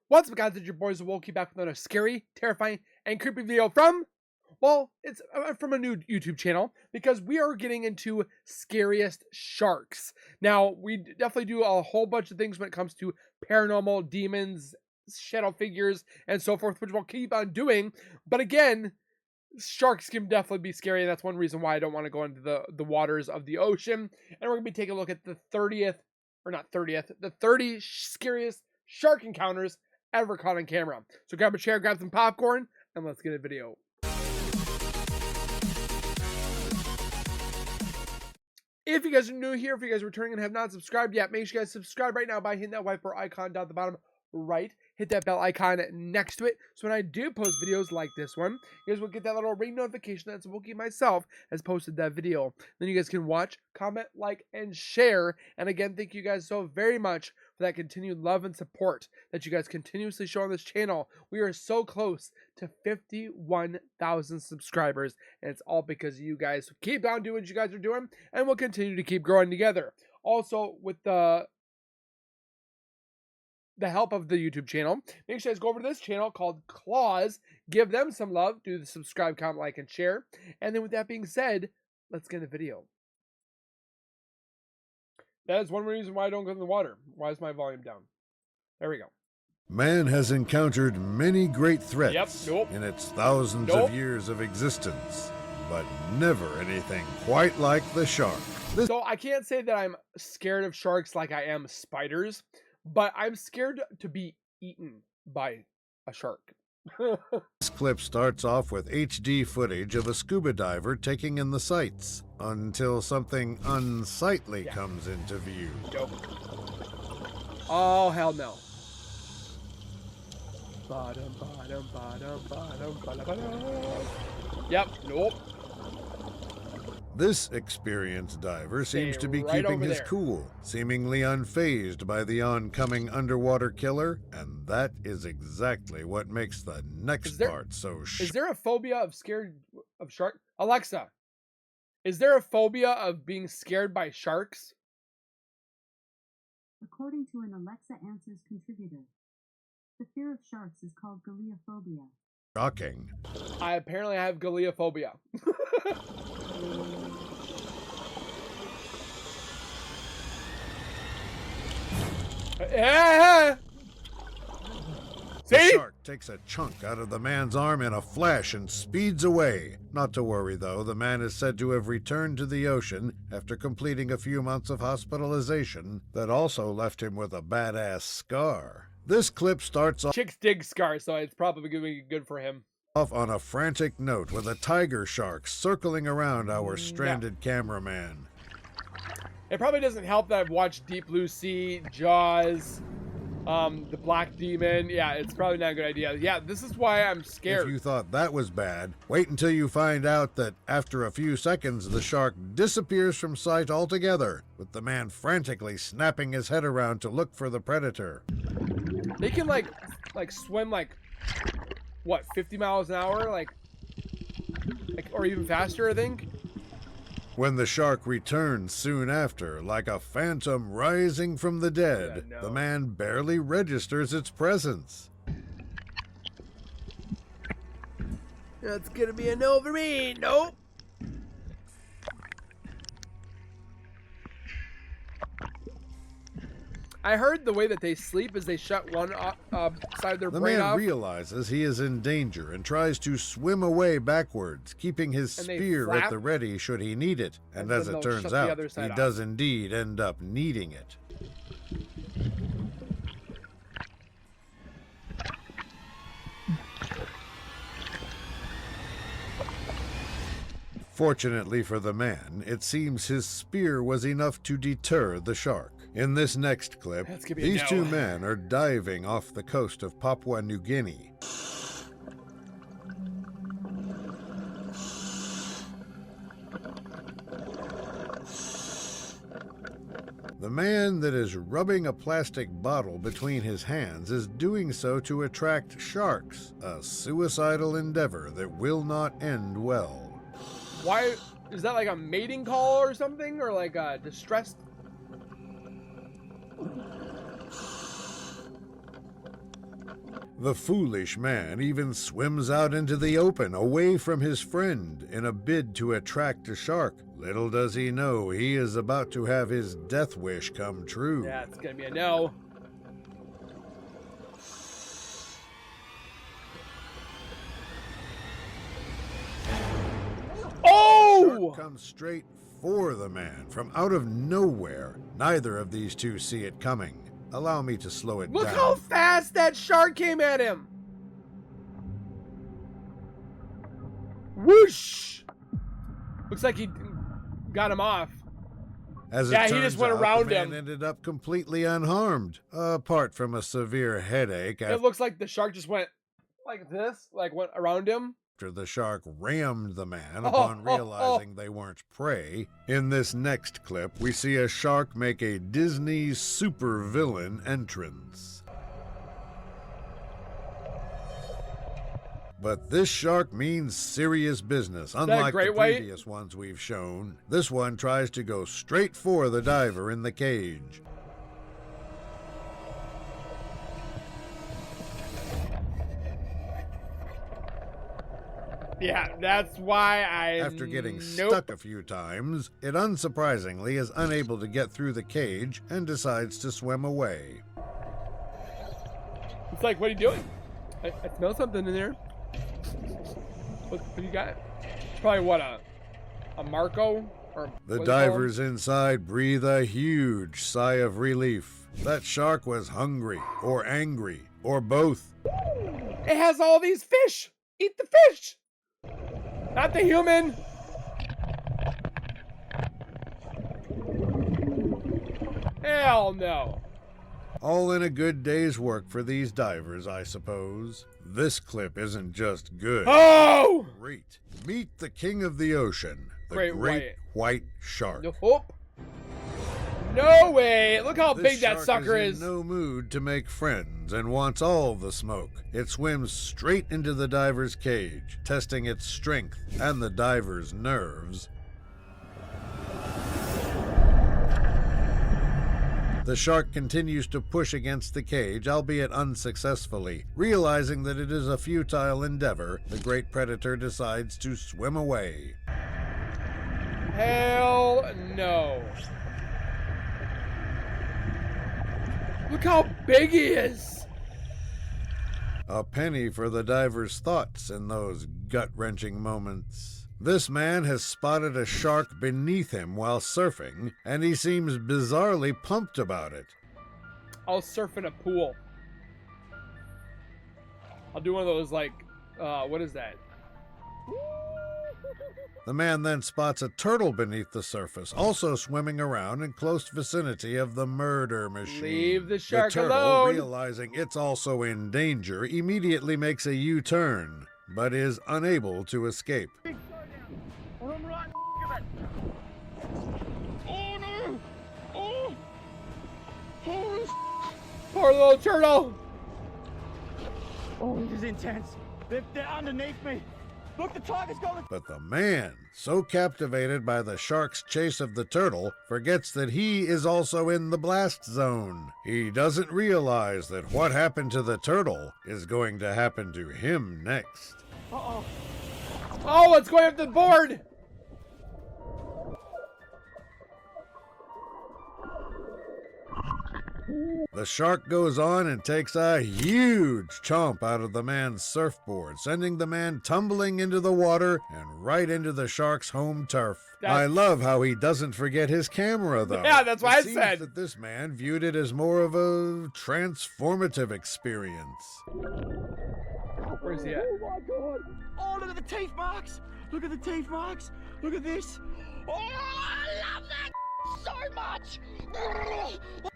What's up, guys? It's your boys Wolkie back with another scary, terrifying, and creepy video from, well, it's from a new YouTube channel because we are getting into scariest sharks. Now, we definitely do a whole bunch of things when it comes to paranormal, demons, shadow figures, and so forth, which we'll keep on doing. But again, sharks can definitely be scary, and that's one reason why I don't want to go into the waters of the ocean. And we're going to be taking a look at the 30th, or not 30th, the 30 scariest shark encounters ever caught on camera. So grab a chair, grab some popcorn, and let's get a video. If you guys are new here, if you guys are returning and have not subscribed yet, make sure you guys subscribe right now by hitting that white bar icon down at the bottom right. Hit that bell icon next to it, so when I do post videos like this one, you guys will get that little ring notification that Wookie myself has posted that video. Then you guys can watch, comment, like, and share. And again, thank you guys so very much for that continued love and support that you guys continuously show on this channel. We are so close to 51,000 subscribers, and it's all because of you guys. So keep on doing what you guys are doing, and we'll continue to keep growing together. Also, with the help of the YouTube channel, make sure you guys go over to this channel called Claws, give them some love, do the subscribe, comment, like, and share. And then with that being said, let's get into the video. That is one reason why I don't go in the water. Why is my volume down? There we go. Man has encountered many great threats Yep, in its thousands of years of existence, but never anything quite like the shark. So I can't say that I'm scared of sharks like I am spiders, but I'm scared to be eaten by a shark. This clip starts off with HD footage of a scuba diver taking in the sights until something unsightly comes into view. Dope. Oh, hell no. Bottom, bottom, bottom, bottom, bottom, bottom. Yep, nope. This experienced diver seems to be right keeping over his there. cool, seemingly unfazed by the oncoming underwater killer, and that is exactly what makes the next part so Is there a phobia of scared of shark? Alexa, is there a phobia of being scared by sharks? According to an Alexa Answers contributor, the fear of sharks is called Galeophobia. shocking? I apparently have Galeophobia. The See? shark takes a chunk out of the man's arm in a flash and speeds away. Not to worry, though, the man is said to have returned to the ocean after completing a few months of hospitalization that also left him with a badass scar. This clip starts off Chicks dig scars, so it's probably going to be good for him. on a frantic note with a tiger shark circling around our stranded cameraman. It probably doesn't help that I've watched Deep Blue Sea, Jaws, the Black Demon. Yeah, it's probably not a good idea. Yeah, this is why I'm scared. If you thought that was bad, wait until you find out that after a few seconds, the shark disappears from sight altogether, with the man frantically snapping his head around to look for the predator. They can like swim like what, 50 miles an hour, like or even faster, I think. When the shark returns soon after, like a phantom rising from the dead, the man barely registers its presence. That's gonna be a no for me. Nope. I heard the way that they sleep is they shut one side of their The brain man off. realizes he is in danger and tries to swim away backwards, keeping his spear at the ready should he need it. And as it turns out, he does indeed end up needing it. Fortunately for the man, it seems his spear was enough to deter the shark. In this next clip, these two men are diving off the coast of Papua New Guinea. The man that is rubbing a plastic bottle between his hands is doing so to attract sharks, a suicidal endeavor that will not end well. Why is that, like a mating call or something, or like a distressed? The foolish man even swims out into the open, away from his friend, in a bid to attract a shark. Little does he know he is about to have his death wish come true. Yeah, it's gonna be a no. Oh! Shark comes straight for the man from out of nowhere. Neither of these two see it coming. Allow me to slow it Look down. how fast that shark came at him. Whoosh! Looks like he got him off. As Yeah, it he turns just went out, around the man him. ended up completely unharmed, apart from a severe headache It looks like the shark just went like this, like went around him. after the shark rammed the man Oh, upon oh, realizing they weren't prey. In this next clip, we see a shark make a Disney supervillain entrance. But this shark means serious business, that a unlike the great white? previous ones we've shown. This one tries to go straight for the diver in the cage. Yeah, that's why I. After getting stuck a few times, it unsurprisingly is unable to get through the cage and decides to swim away. It's like, what are you doing? I smell something in there. What do you got? Probably what, a Marco? Or The what is it called? divers inside breathe a huge sigh of relief. That shark was hungry, or angry, or both. It has all these fish. Eat the fish. Not the human. Hell no. All in a good day's work for these divers, I suppose. This clip isn't just good. Oh! Great. Meet the king of the ocean, the Great great white shark. Nope. No way. Look how This big that shark sucker is is. in no mood to make friends and wants all the smoke. It swims straight into the diver's cage, testing its strength and the diver's nerves. The shark continues to push against the cage, albeit unsuccessfully. Realizing that it is a futile endeavor, the great predator decides to swim away. Hell no. Look how big he is. A penny for the diver's thoughts in those gut-wrenching moments. This man has spotted a shark beneath him while surfing, and he seems bizarrely pumped about it. I'll surf in a pool. I'll do one of those, like, what is that? The man then spots a turtle beneath the surface, also swimming around in close vicinity of the murder machine. Leave the shark turtle, alone. realizing it's also in danger, immediately makes a U-turn, but is unable to escape. Oh no! Oh! Holy Poor little turtle. Oh, this is intense. They're underneath me. Look, the tiger's going. But the man, so captivated by the shark's chase of the turtle, forgets that he is also in the blast zone. He doesn't realize that what happened to the turtle is going to happen to him next. Uh-oh. Oh, it's going up the board. The shark goes on and takes a huge chomp out of the man's surfboard, sending the man tumbling into the water and right into the shark's home turf. I love how he doesn't forget his camera, though. Yeah, that's what I It seems said. that this man viewed it as more of a transformative experience. Where's he at? Oh my god! Oh, look at the teeth marks! Look at the teeth marks! Look at this! Oh, I love that so much!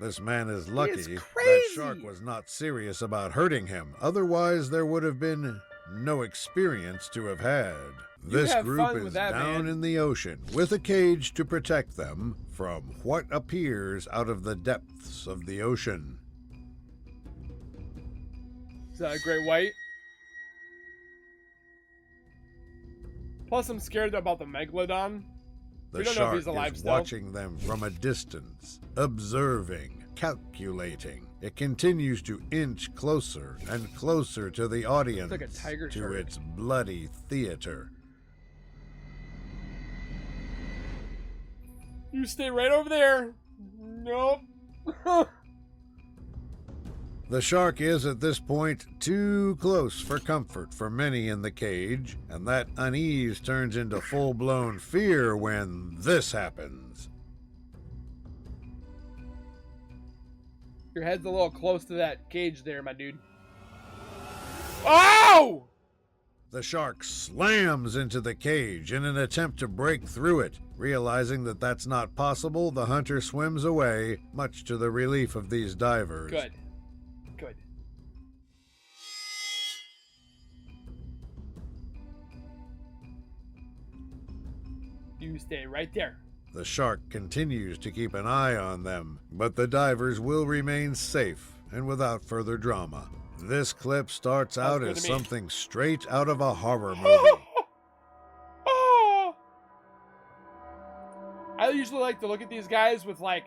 This man is lucky is that crazy. shark was not serious about hurting him. Otherwise, there would have been no experience to have had. This have group fun is with that, down man. in the ocean with a cage to protect them from what appears out of the depths of the ocean. Is that a great white? Plus, I'm scared about the megalodon. The We don't know if shark he's alive is still. watching them from a distance, observing, calculating. It continues to inch closer and closer to the audience, like a tiger to shark. its bloody theater. You stay right over there. Nope. The shark is at this point too close for comfort for many in the cage, and that unease turns into full-blown fear when this happens. Your head's a little close to that cage there, my dude. Oh! The shark slams into the cage in an attempt to break through it. Realizing that that's not possible, the hunter swims away, much to the relief of these divers. Good. Good. You stay right there. The shark continues to keep an eye on them, but the divers will remain safe and without further drama. This clip starts out good as to me. something straight out of a horror movie. Oh! I usually like to look at these guys with like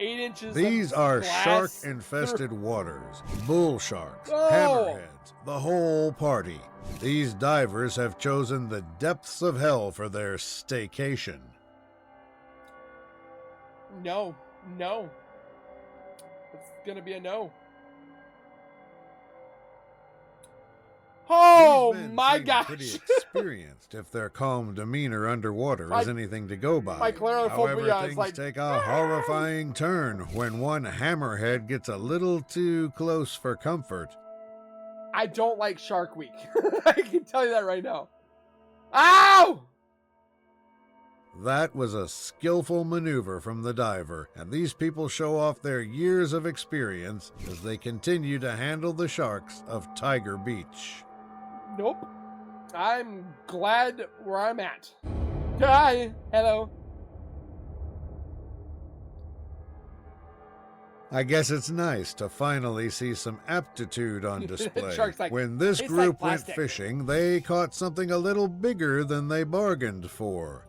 8 inches These of are glass shark-infested waters, bull sharks, Oh! hammerheads, the whole party. These divers have chosen the depths of hell for their staycation. No. No. It's gonna be a no. Oh These men my seem gosh! pretty experienced if their calm demeanor underwater is anything to go by. my Galeophobia However, is things like- take a horrifying turn when one hammerhead gets a little too close for comfort. I don't like Shark Week. I can tell you that right now. Ow! That was a skillful maneuver from the diver, and these people show off their years of experience as they continue to handle the sharks of Tiger Beach. Nope. I'm glad where I'm at. Hi. Hello. I guess it's nice to finally see some aptitude on display. Shark's like, When this "Tastes group like went plastic." fishing, they caught something a little bigger than they bargained for.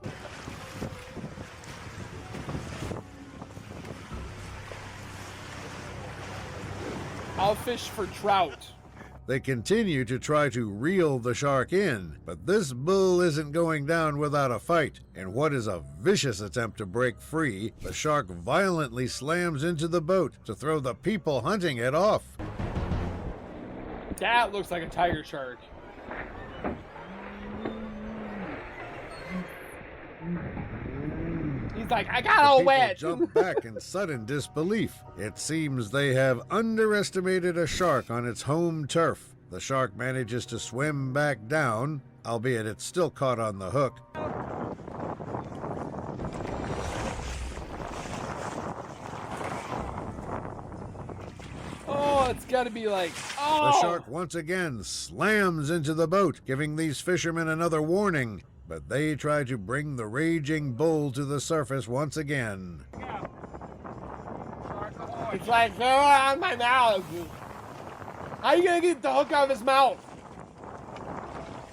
I'll fish for trout. They continue to try to reel the shark in, but this bull isn't going down without a fight. In what is a vicious attempt to break free, the shark violently slams into the boat to throw the people hunting it off. That looks like a tiger shark. He's like, I got The all people wet. jump back in sudden disbelief. It seems they have underestimated a shark on its home turf. The shark manages to swim back down, albeit it's still caught on the hook. Oh, it's got to be like, oh. The shark once again slams into the boat, giving these fishermen another warning. But they try to bring the raging bull to the surface once again. It's like, go on my mouth. How are you going to get the hook out of his mouth?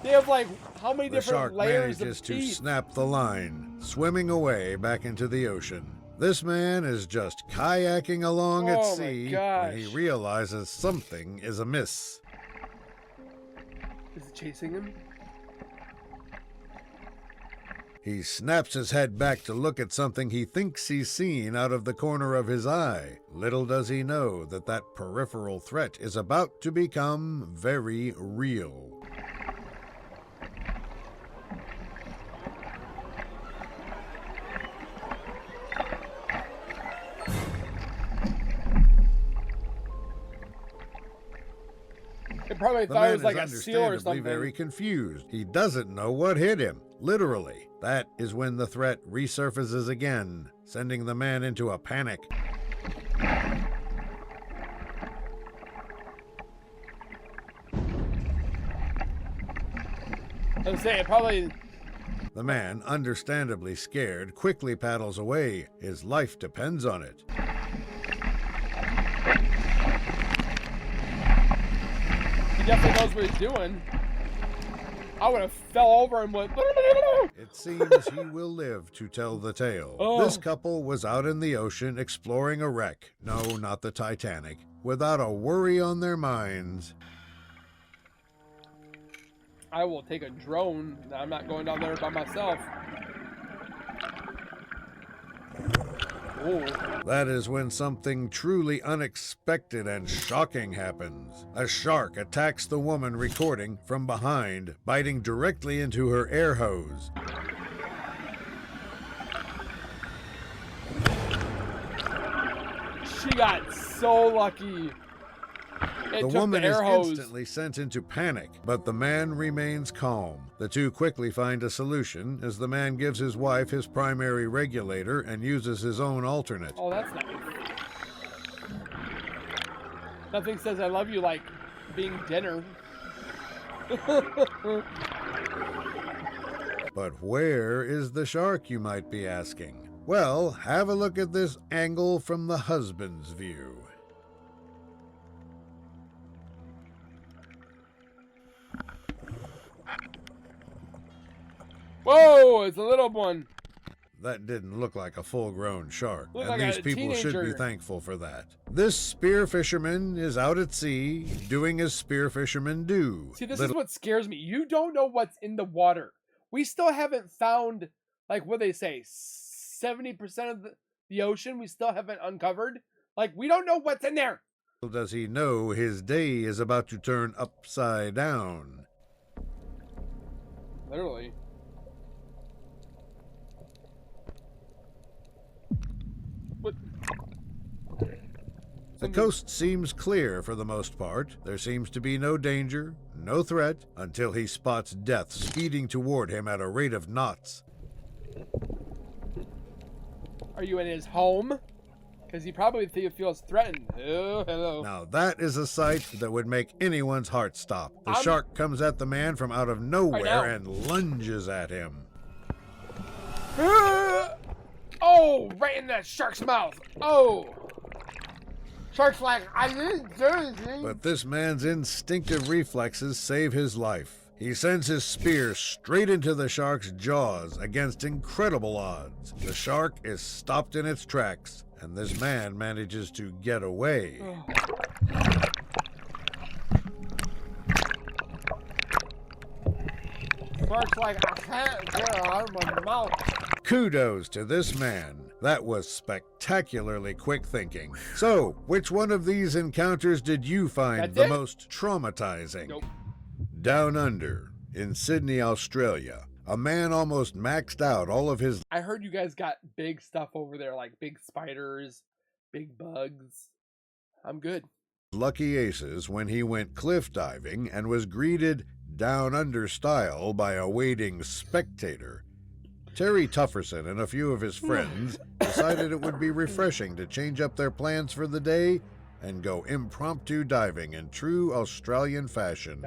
They have like, how many The different shark layers manages of to teeth? snap the line, swimming away back into the ocean. This man is just kayaking along at Oh my sea when he gosh. realizes something is amiss. Is it chasing him? He snaps his head back to look at something he thinks he's seen out of the corner of his eye. Little does he know that that peripheral threat is about to become very real. It probably The thought man it was like is a seal or understandably something. very confused. He doesn't know what hit him. Literally. That is when the threat resurfaces again, sending the man into a panic. I was saying, it probably. The man, understandably scared, quickly paddles away. His life depends on it. He definitely knows what he's doing. I would have fell over and went. It seems he will live to tell the tale. Oh. This couple was out in the ocean exploring a wreck. No, not the Titanic. Without a worry on their minds. I will take a drone. I'm not going down there by myself. Oh. That is when something truly unexpected and shocking happens. A shark attacks the woman recording from behind, biting directly into her air hose. She got so lucky. The woman is instantly sent into panic, but the man remains calm. The two quickly find a solution as the man gives his wife his primary regulator and uses his own alternate. Oh, that's nice. Nothing says I love you like being dinner. But where is the shark, you might be asking? Well, have a look at this angle from the husband's view. Whoa, it's a little one. That didn't look like a full-grown shark, Looked and like these a people should be teenager. thankful for that. This spear fisherman is out at sea, doing as spear fishermen do. See, this is what scares me. You don't know what's in the water. We still haven't found, like, what they say, 70% of the ocean we still haven't uncovered. Like, we don't know what's in there. Little does he know his day is about to turn upside down. Literally. What? The coast seems clear for the most part. There seems to be no danger, no threat, until he spots death speeding toward him at a rate of knots. Are you in his home? Because he probably feels threatened. Oh, hello. Now that is a sight that would make anyone's heart stop. The shark comes at the man from out of nowhere and lunges at him. Oh, right in that shark's mouth. Oh. Shark's like, I didn't do anything. But this man's instinctive reflexes save his life. He sends his spear straight into the shark's jaws against incredible odds. The shark is stopped in its tracks, and this man manages to get away. Shark's like, I can't get it out of my mouth. Kudos to this man. That was spectacularly quick thinking. So, which one of these encounters did you find the most traumatizing? Nope. Down under, in Sydney, Australia, a man almost maxed out all of his... I heard you guys got big stuff over there, like big spiders, big bugs. I'm good. Lucky aces when he went cliff diving and was greeted down under style by a waiting spectator. Terry Tufferson and a few of his friends decided it would be refreshing to change up their plans for the day and go impromptu diving in true Australian fashion.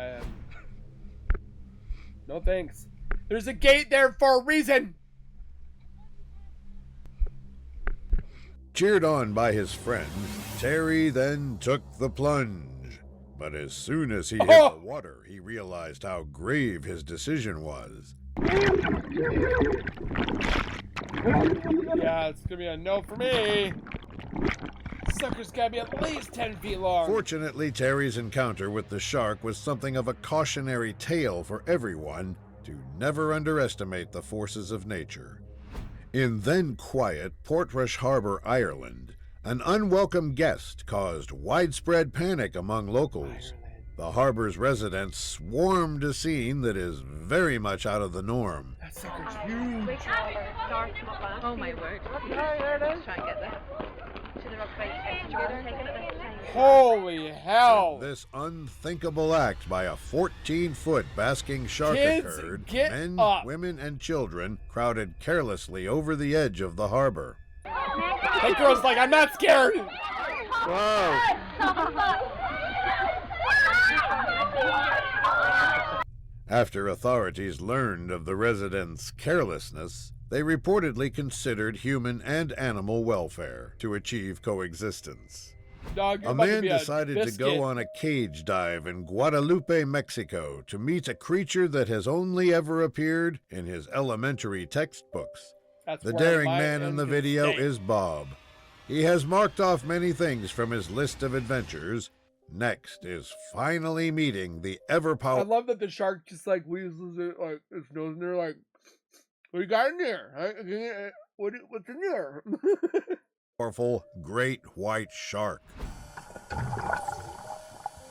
No thanks. There's a gate there for a reason. Cheered on by his friends, Terry then took the plunge. But as soon as he hit the water, he realized how grave his decision was. Yeah, it's gonna be a no for me. Sucker's gotta be at least 10 feet long. Fortunately, Terry's encounter with the shark was something of a cautionary tale for everyone to never underestimate the forces of nature. In then quiet Portrush Harbor, Ireland, an unwelcome guest caused widespread panic among locals. The harbor's residents swarmed a scene that is very much out of the norm. That sucker's huge. Oh my word. Let's try and get there. To the rock face. Holy hell. This unthinkable act by a 14-foot basking shark Kids, occurred. get Men, up. women, and children crowded carelessly over the edge of the harbor. That girl's like, I'm not scared. Whoa! After authorities learned of the residents' carelessness, they reportedly considered human and animal welfare to achieve coexistence. dog. You're A about to man be decided to biscuit. go on a cage dive in Guadalupe, Mexico, to meet a creature that has only ever appeared in his elementary textbooks. That's The where daring my man in end the can video stay. is Bob. He has marked off many things from his list of adventures. Next is finally meeting the I ever-powerful love that the shark just like weasels it, like its nose in there, like, what you got in there? What's in there? great white shark.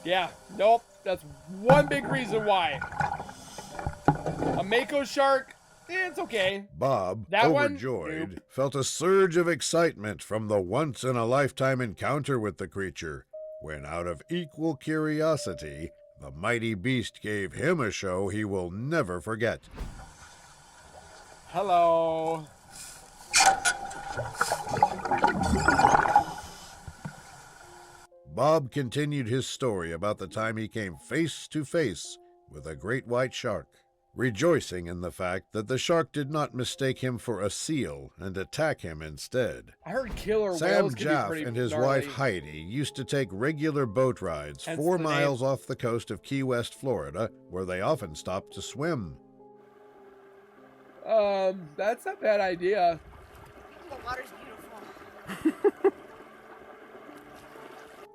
Yeah, nope. That's one big reason why. A mako shark, it's okay. Bob, That one? overjoyed, Nope. felt a surge of excitement from the once-in-a-lifetime encounter with the creature, when out of equal curiosity, the mighty beast gave him a show he will never forget. Hello. Bob continued his story about the time he came face to face with a great white shark, rejoicing in the fact that the shark did not mistake him for a seal and attack him instead. I heard killer Sam whales can be Jaff pretty and his gnarly. wife Heidi used to take regular boat rides Hence 4 the miles off the coast of Key West, Florida, where they often stopped to swim. That's a bad idea. The water's beautiful.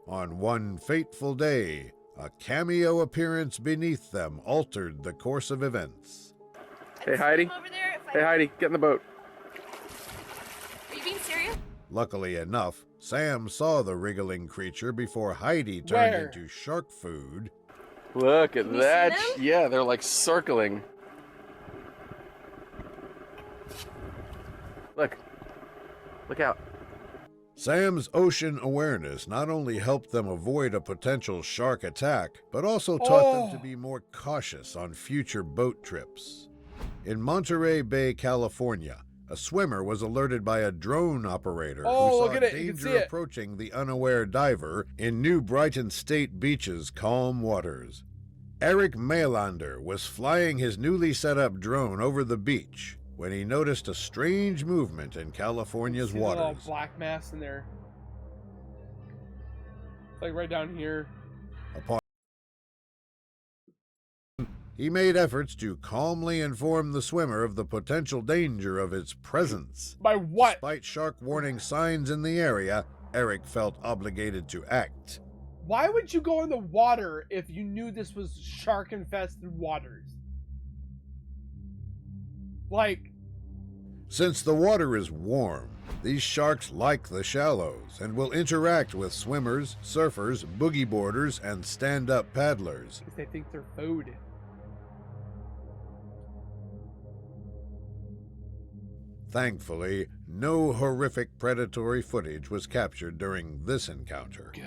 On one fateful day, a cameo appearance beneath them altered the course of events. Hey, Heidi. Over there, if Hey, Heidi, get in the boat. Are you being serious? Luckily enough, Sam saw the wriggling creature before Heidi turned Where? into shark food. Look at Can you that. see them? Yeah, they're like circling. Look. Look out. Sam's ocean awareness not only helped them avoid a potential shark attack, but also taught them to be more cautious on future boat trips. In Monterey Bay, California, a swimmer was alerted by a drone operator Oh, who look saw at it. You can see danger it. approaching the unaware diver in New Brighton State Beach's calm waters. Eric Mailander was flying his newly set up drone over the beach when he noticed a strange movement in California's See the little waters. black mass in there. It's like right down here. He made efforts to calmly inform the swimmer of the potential danger of its presence. By what? Despite shark warning signs in the area, Eric felt obligated to act. Why would you go in the water if you knew this was shark-infested waters? Like, Since the water is warm, these sharks like the shallows and will interact with swimmers, surfers, boogie boarders, and stand-up paddlers. they think they're food. Thankfully, no horrific predatory footage was captured during this encounter. Good.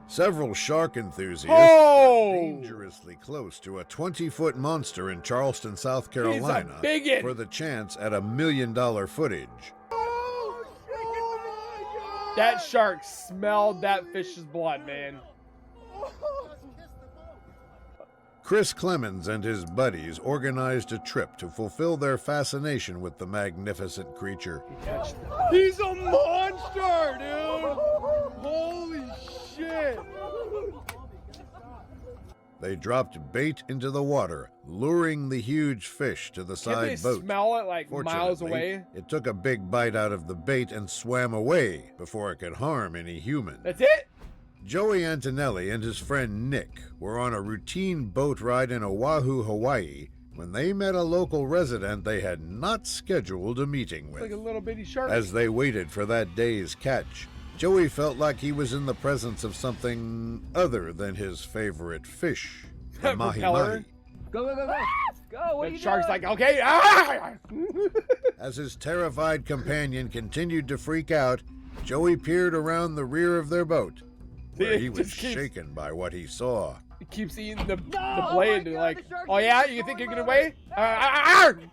Several shark enthusiasts Oh! got dangerously close to a 20-foot monster in Charleston, South Carolina He's a biggin'. for the chance at $1 million footage. That shark smelled that fish's blood, man. Chris Clemens and his buddies organized a trip to fulfill their fascination with the magnificent creature. He's a monster, dude! Holy shit! They dropped bait into the water, luring the huge fish to the Can't they side boat. smell it like miles Fortunately, away? it took a big bite out of the bait and swam away before it could harm any human. That's it? Joey Antonelli and his friend Nick were on a routine boat ride in Oahu, Hawaii, when they met a local resident they had not scheduled a meeting It's with. like a little bitty shark. As they waited for that day's catch, Joey felt like he was in the presence of something other than his favorite fish, the mahi Propeller? mahi. Go, go, go, go. Go, what are The you shark's doing? like, okay, ah! As his terrified companion continued to freak out, Joey peered around the rear of their boat, where It he was just keeps- shaken by what he saw. He keeps eating the Oh blade. my And God, like, the shark's oh yeah, eating you the think you're trolling getting motor. away?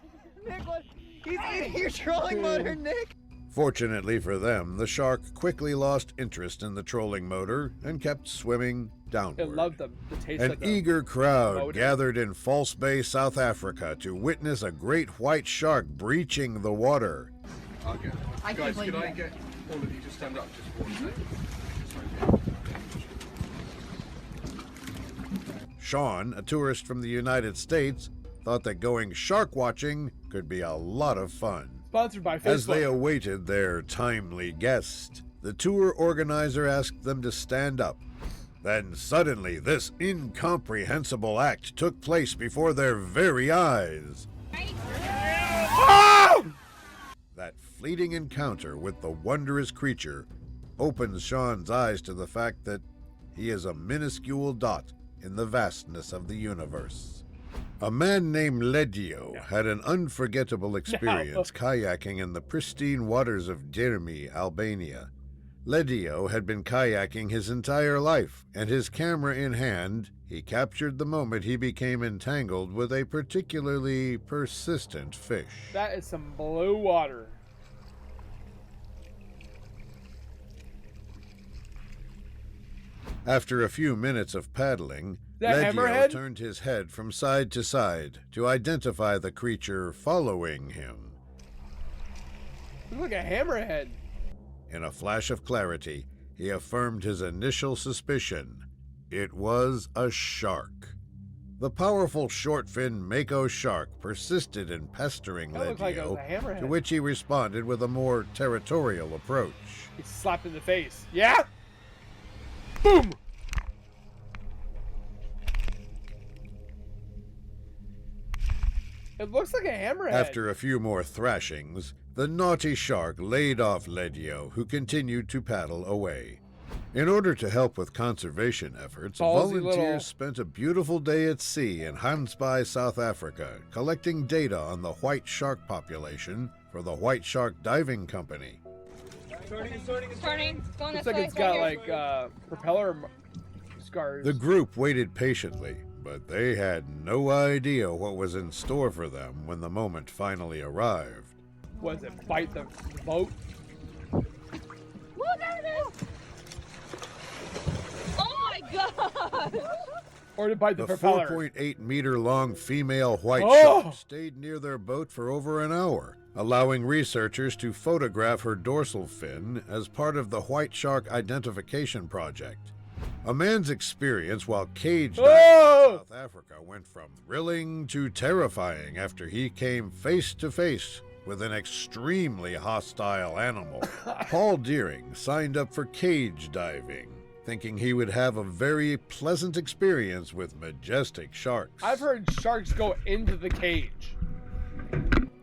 Nick, what? He's eating your trolling motor, Nick. Fortunately for them, the shark quickly lost interest in the trolling motor and kept swimming It downward. loved them. The taste An of them. eager crowd motor. gathered in False Bay, South Africa to witness a great white shark breaching the water. Okay. I can't Guys, believe could I it. get all of you to stand up just for one second? Sean, a tourist from the United States, thought that going shark watching could be a lot of fun. Sponsored by Facebook. As they awaited their timely guest, the tour organizer asked them to stand up. Then suddenly, this incomprehensible act took place before their very eyes. Oh! That fleeting encounter with the wondrous creature opens Sean's eyes to the fact that he is a minuscule dot in the vastness of the universe. A man named Ledio had an unforgettable experience kayaking in the pristine waters of Dirmi, Albania. Ledio had been kayaking his entire life, and his camera in hand, he captured the moment he became entangled with a particularly persistent fish. That is some blue water. After a few minutes of paddling, That Ledio hammerhead? turned his head from side to side to identify the creature following him. Looks like a hammerhead. In a flash of clarity, he affirmed his initial suspicion. It was a shark. The powerful short-fin mako shark persisted in pestering That looked like it was Ledio, a hammerhead. to which he responded with a more territorial approach. He slapped in the face. Yeah? Boom! It looks like a hammerhead. After a few more thrashings, the naughty shark laid off Ledio, who continued to paddle away. In order to help with conservation efforts, Ballsy volunteers little- spent a beautiful day at sea in Hansby, South Africa, collecting data on the white shark population for the White Shark Diving Company. Starting. Going Looks this like way. it's got right here. like propeller scars. The group waited patiently, but they had no idea what was in store for them when the moment finally arrived. Was it bite the boat? Woo, there it is! Oh my god! Or to bite the The propeller? 4.8-meter-long female white Oh! shark stayed near their boat for over an hour, allowing researchers to photograph her dorsal fin as part of the White Shark Identification Project. A man's experience while cage diving Oh! in South Africa went from thrilling to terrifying after he came face to face with an extremely hostile animal. Paul Deering signed up for cage diving, thinking he would have a very pleasant experience with majestic sharks. I've heard sharks go into the cage.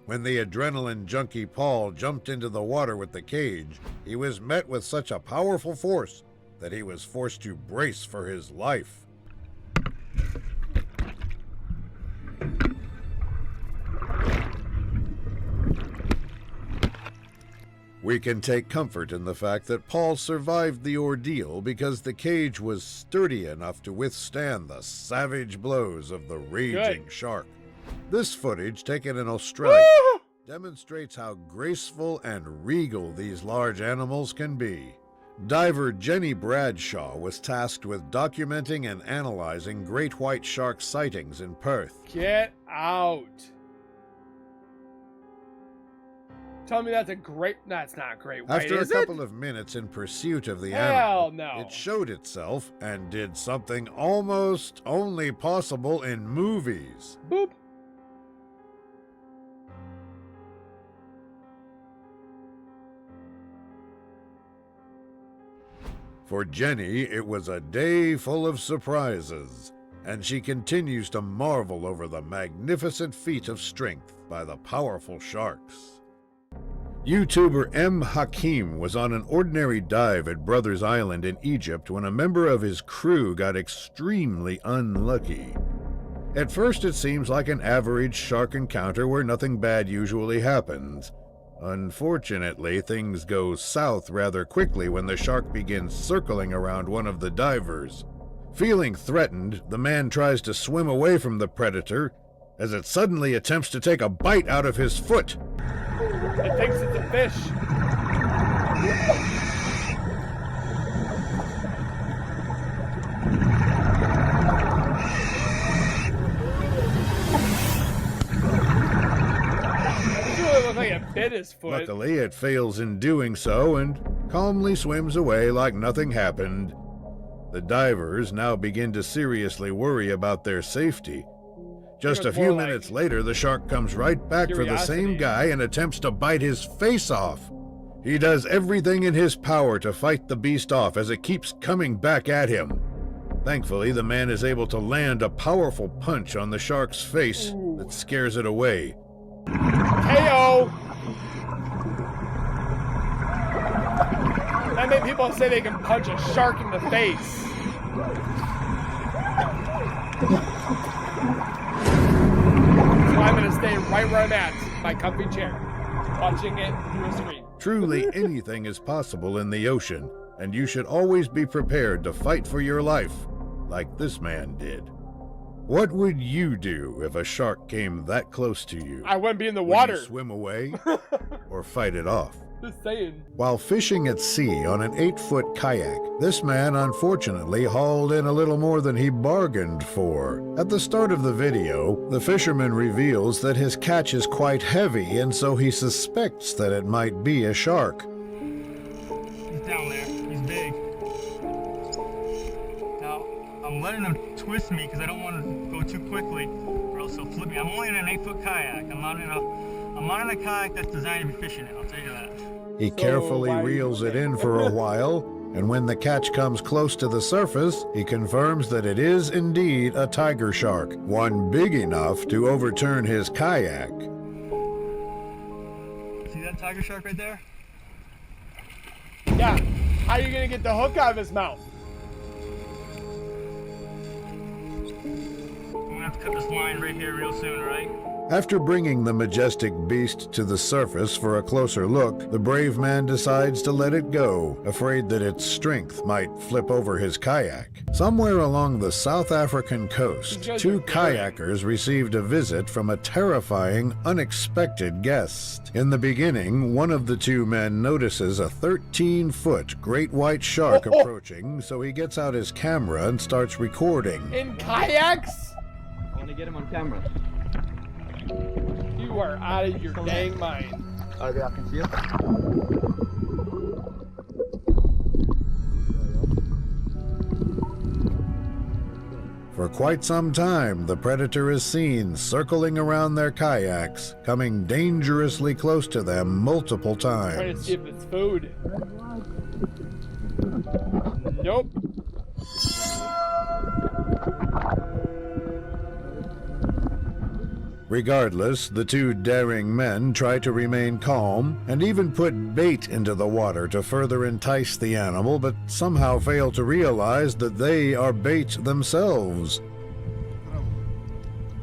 When the adrenaline junkie Paul jumped into the water with the cage, he was met with such a powerful force that he was forced to brace for his life. We can take comfort in the fact that Paul survived the ordeal because the cage was sturdy enough to withstand the savage blows of the raging shark. This footage, taken in Australia, Woo! demonstrates how graceful and regal these large animals can be. Diver Jenny Bradshaw was tasked with documenting and analyzing great white shark sightings in Perth. Get out. Tell me that's a great... That's not a great white, After a is couple it? of minutes in pursuit of the Hell animal, no. it showed itself and did something almost only possible in movies. Boop. For Jenny, it was a day full of surprises, and she continues to marvel over the magnificent feat of strength by the powerful sharks. YouTuber M. Hakim was on an ordinary dive at Brothers Island in Egypt when a member of his crew got extremely unlucky. At first, it seems like an average shark encounter where nothing bad usually happens. Unfortunately, things go south rather quickly when the shark begins circling around one of the divers. Feeling threatened, the man tries to swim away from the predator as it suddenly attempts to take a bite out of his foot. It thinks it's a fish. It really looks like it bit his foot. Luckily, it fails in doing so and calmly swims away like nothing happened. The divers now begin to seriously worry about their safety. Just a few minutes later, the shark comes right back for the same guy and attempts to bite his face off. He does everything in his power to fight the beast off as it keeps coming back at him. Thankfully, the man is able to land a powerful punch on the shark's face that scares it away. KO! That made people say they can punch a shark in the face. So I'm going to stay right where I'm at, my comfy chair, watching it through a screen. Truly, anything is possible in the ocean, and you should always be prepared to fight for your life, like this man did. What would you do if a shark came that close to you? I wouldn't be in the Would water. you swim away or fight it off? Just saying. While fishing at sea on an 8-foot kayak, this man unfortunately hauled in a little more than he bargained for. At the start of the video, the fisherman reveals that his catch is quite heavy, and so he suspects that it might be a shark. He's down there. He's big. Now, I'm letting him twist me because I don't want to go too quickly or else he'll flip me. I'm only in an 8-foot kayak. I'm not in a kayak that's designed to be fishing in, I'll tell you that. He carefully reels it in for a while, and when the catch comes close to the surface, he confirms that it is indeed a tiger shark, one big enough to overturn his kayak. See that tiger shark right there? Yeah. How are you going to get the hook out of his mouth? I'm going to have to cut this line right here real soon, right? After bringing the majestic beast to the surface for a closer look, the brave man decides to let it go, afraid that its strength might flip over his kayak. Somewhere along the South African coast, 2 kayakers received a visit from a terrifying, unexpected guest. In the beginning, one of the 2 men notices a 13-foot great white shark approaching, so he gets out his camera and starts recording. In kayaks? I want to get him on camera. You are out of your dang mind. Oh, yeah, I can see him. For quite some time, the predator is seen circling around their kayaks, coming dangerously close to them multiple Trying to times. see if it's food. Nope. Regardless, the 2 daring men try to remain calm and even put bait into the water to further entice the animal, but somehow fail to realize that they are bait themselves. Oh,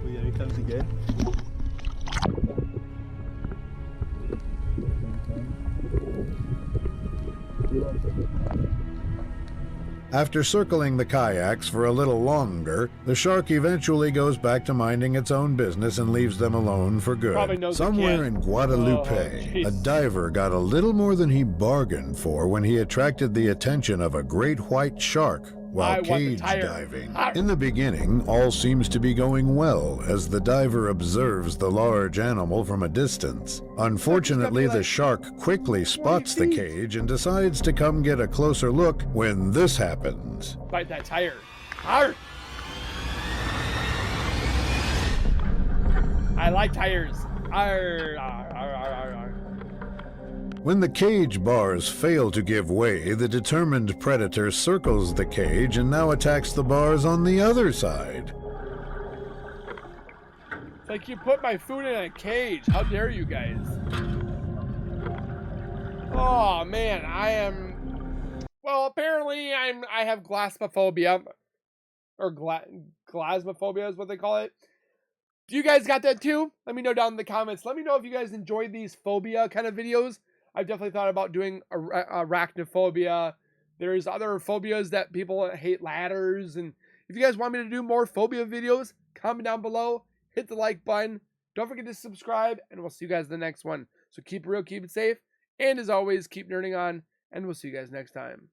yeah, here comes again. After circling the kayaks for a little longer, the shark eventually goes back to minding its own business and leaves them alone for Probably good. knows it Somewhere can't. in Guadalupe, jeez. a diver got a little more than he bargained for when he attracted the attention of a great white shark I while want the cage tire. diving. Ah. In the beginning, all seems to be going well as the diver observes the large animal from a distance. Unfortunately, the shark quickly spots the cage and decides to come get a closer look when this happens. Bite that tire. Arr! I like tires. Arr, arr, arr, arr, arr. When the cage bars fail to give way, the determined predator circles the cage and now attacks the bars on the other side. It's like you put my food in a cage. How dare you guys? Oh man, I am. Well, apparently I have glasmophobia, or glasmophobia is what they call it. Do you guys got that too? Let me know down in the comments. Let me know if you guys enjoyed these phobia kind of videos. I've definitely thought about doing arachnophobia. There's other phobias that people hate, ladders. And if you guys want me to do more phobia videos, comment down below. Hit the like button. Don't forget to subscribe. And we'll see you guys in the next one. So keep it real, keep it safe. And as always, keep nerding on. And we'll see you guys next time.